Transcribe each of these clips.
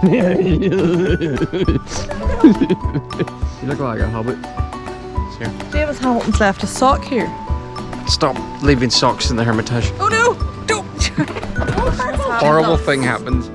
You look like a hobbit. Here. Davis Hamilton's left a sock here. Stop leaving socks in the Hermitage. Oh no! Don't! Horrible thing happened.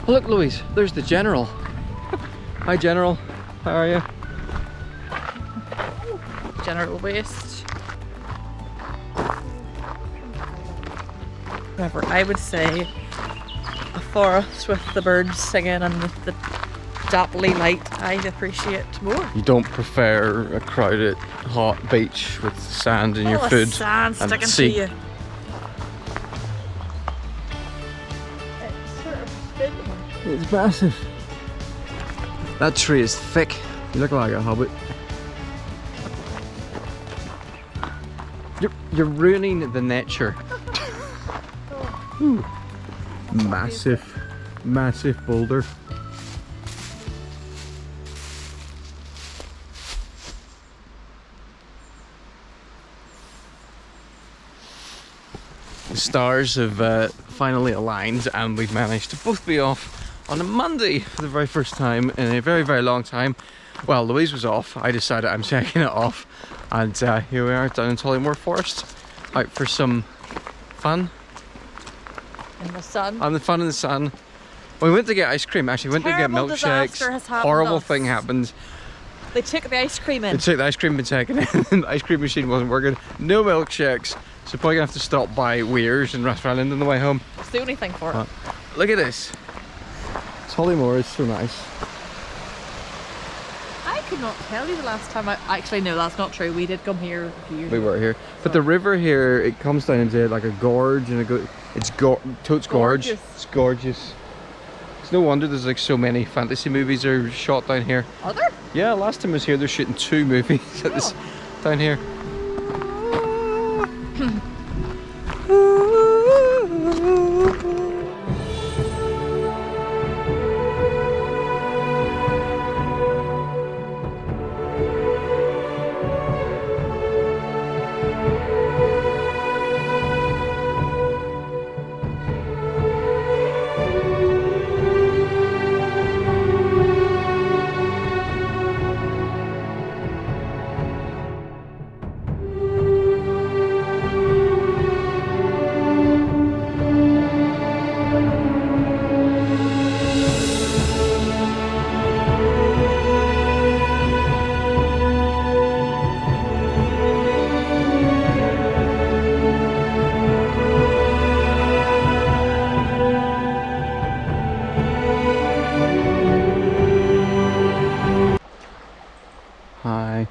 Oh, look, Louise, there's the General. Hi, General. How are you? General waste. Whatever, I would say a forest with the birds singing and the dapply light I'd appreciate more. You don't prefer a crowded, hot beach with sand in your All the food sand and sticking sea. to you. It's sort of big. It's massive. That tree is thick. You look like a hobbit. You're ruining the nature. Ooh. Massive, massive boulder. The stars have finally aligned and we've managed to both be off on a Monday for the very first time in a very, very long time. Well, Louise was off. I decided I'm taking it off. And here we are down in Tollymore Forest, out for some fun. In the sun. And the fun in the sun. We went to get ice cream, actually. We went to get Terrible disaster milkshakes. has happened Horrible us. thing happened. They took the ice cream in. They took the ice cream and taken it. The ice cream machine wasn't working. No milkshakes. So probably gonna have to stop by Weir's and Restaurant on the way home. It's the only thing for it. Look at this. Tollymore is so nice. I could not tell you the last time actually no, that's not true. We did come here a few years We ago. were here. But the river here, it comes down into like a gorge and it's Totes Gorge. Gorgeous. It's gorgeous. It's no wonder there's like so many fantasy movies are shot down here. Are there? Yeah, last time I was here they're shooting 2 movies at this down here. Hi.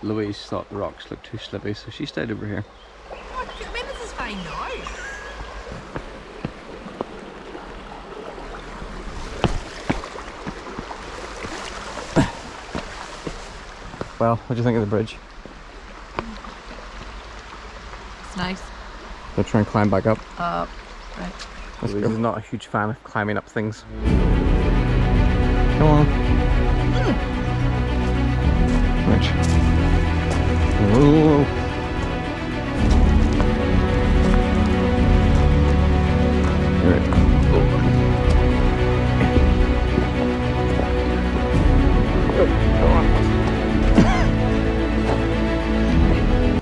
Louise thought the rocks looked too slippy, so she stayed over here. What do you mean this is fine now? Well, what do you think of the bridge? It's nice. We'll try and climb back up. Right. Louise is not a huge fan of climbing up things. Come on. Right. Whoa. Right.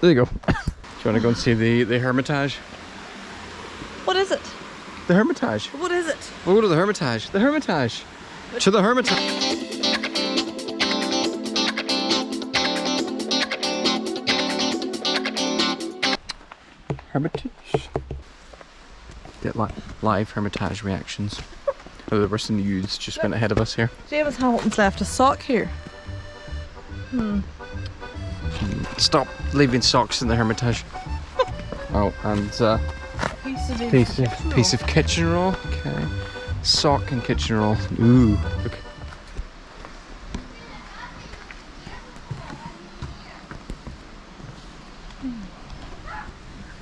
There you go. Do you want to go and see the Hermitage? What is it? The Hermitage. What is it? We'll go to the Hermitage. The Hermitage. To the Hermitage. Hermitage. Get live Hermitage reactions. Oh, there were some youths just went ahead of us here. Davis Hamilton's left a sock here. Stop leaving socks in the Hermitage. Oh, and piece of kitchen roll. Okay, sock and kitchen roll. Ooh, look.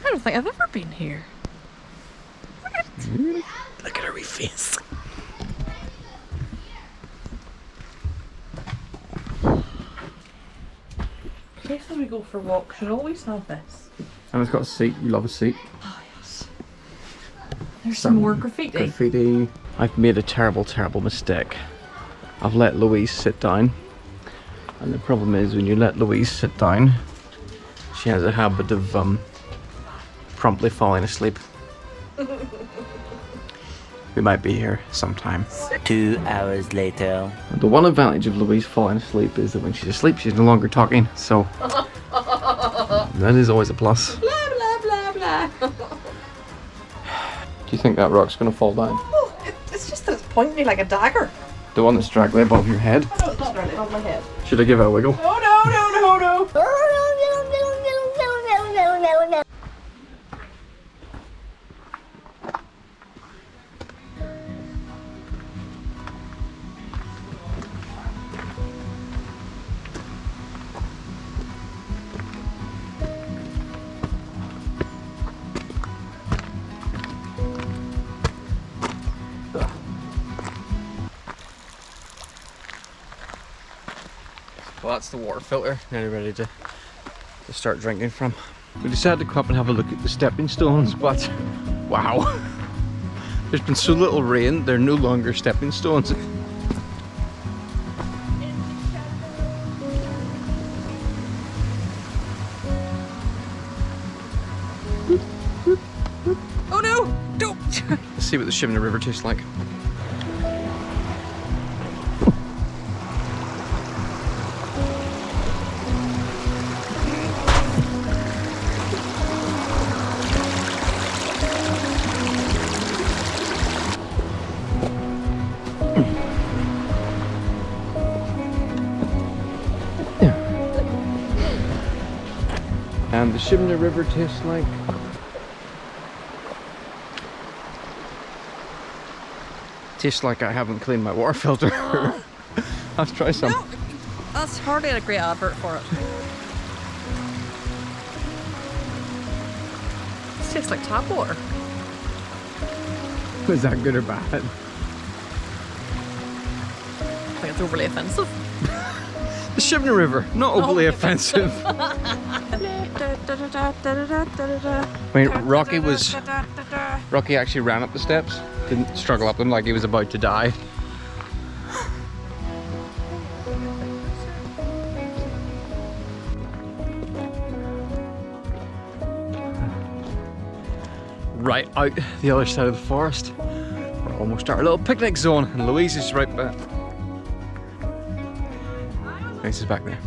I don't think I've ever been here. Look at her wee face. Places we go for walks should always have this. And it's got a seat. You love a seat. Oh yes. There's some more graffiti. Graffiti. I've made a terrible, terrible mistake. I've let Louise sit down. And the problem is when you let Louise sit down, she has a habit of promptly falling asleep. We might be here sometime. 2 hours later. The one advantage of Louise falling asleep is that when she's asleep, she's no longer talking. So that is always a plus. Blah blah blah blah. Do you think that rock's gonna fall down? Oh, it's just that it's pointing like a dagger. The one that's directly above your head? No, it's not directly above my head. Should I give it a wiggle? Oh no no no no! Well, that's the water filter. Nearly ready to start drinking from. We decided to come up and have a look at the stepping stones, but wow. There's been so little rain, they're no longer stepping stones. Oh no! Don't! Let's see what the Shimna River tastes like. And the Shimna River tastes like... Tastes like I haven't cleaned my water filter. Let's try some. No, that's hardly a great advert for it. This tastes like tap water. Is that good or bad? I think it's overly offensive. The Shimna River, not overly offensive. I mean, Rocky actually ran up the steps, didn't struggle up them like he was about to die. Right out the other side of the forest, we're almost at our little picnic zone, and Louise is right back. Louise is back there.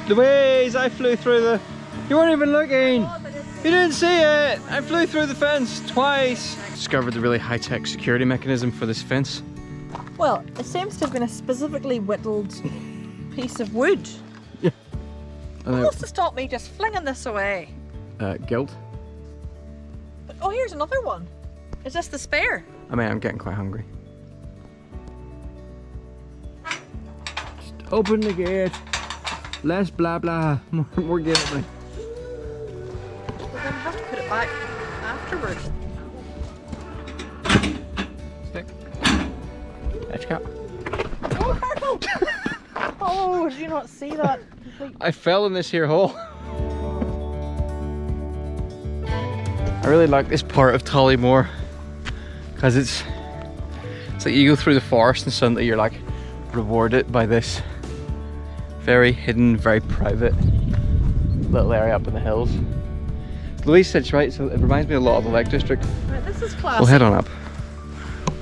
Louise, I flew through the... You weren't even looking! You didn't see it! I flew through the fence twice! Discovered the really high-tech security mechanism for this fence. Well, it seems to have been a specifically whittled piece of wood. Yeah. What's to stop me just flinging this away? Guilt. But, oh, here's another one. Is this the spare? I mean, I'm getting quite hungry. Just open the gate. Less blah blah. More gambling. But then have to put it back afterwards. Stick. Edge cap. Oh, Carol! Oh, did you not see that? I fell in this here hole. I really like this part of Tollymore because it's like you go through the forest and suddenly you're like rewarded by this very hidden, very private little area up in the hills. Louise said she's right, so it reminds me a lot of the Lake District. Right, this is classic. We'll head on up.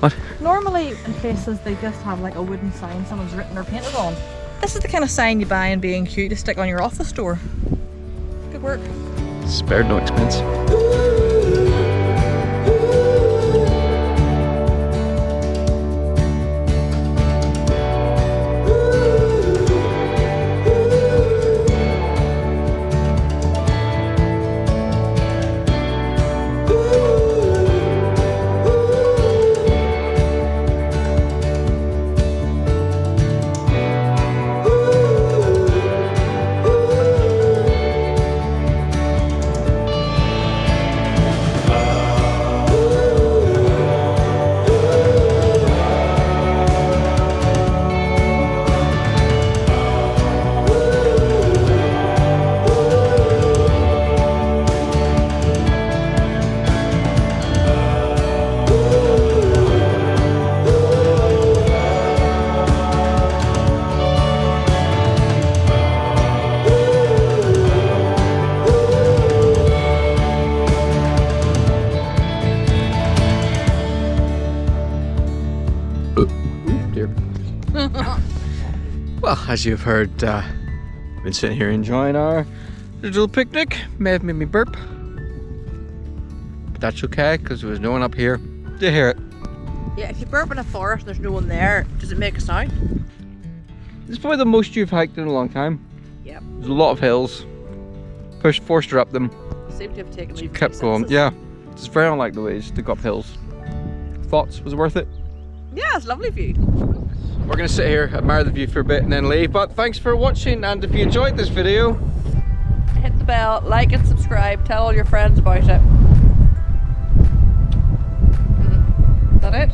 What? Normally in places they just have like a wooden sign someone's written or painted on. This is the kind of sign you buy in B&Q to stick on your office door. Good work. Spared no expense. Well, as you've heard, we've been sitting here enjoying our little picnic. May have made me burp, but that's okay because there was no one up here to hear it. Yeah, if you burp in a forest and there's no one there, does it make a sound? It's probably the most you've hiked in a long time. Yep. There's a lot of hills. Forced her up them. Seem to have taken leave of Kept my going. senses. Yeah, it's very unlike the ways to go up hills. Thoughts? Was it worth it? Yeah, it's a lovely view. We're gonna sit here, admire the view for a bit and then leave, but thanks for watching, and if you enjoyed this video, Hit the bell, like and subscribe, tell all your friends about it. Is that it?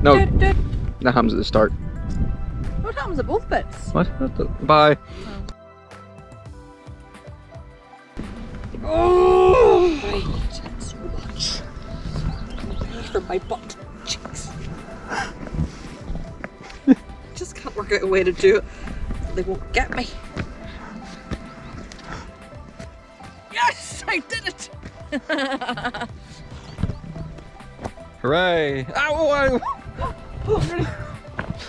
No. that happens at the start. What happens at both bits? What? Bye. Oh, I hate it so much. For my butt cheeks. Just can't work out a way to do it. They won't get me. Yes, I did it! Hooray! Ow! Oh, really?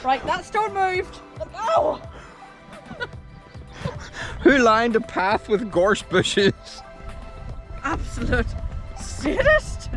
Right, that stone moved. Ow! Who lined a path with gorse bushes? Absolute sadist.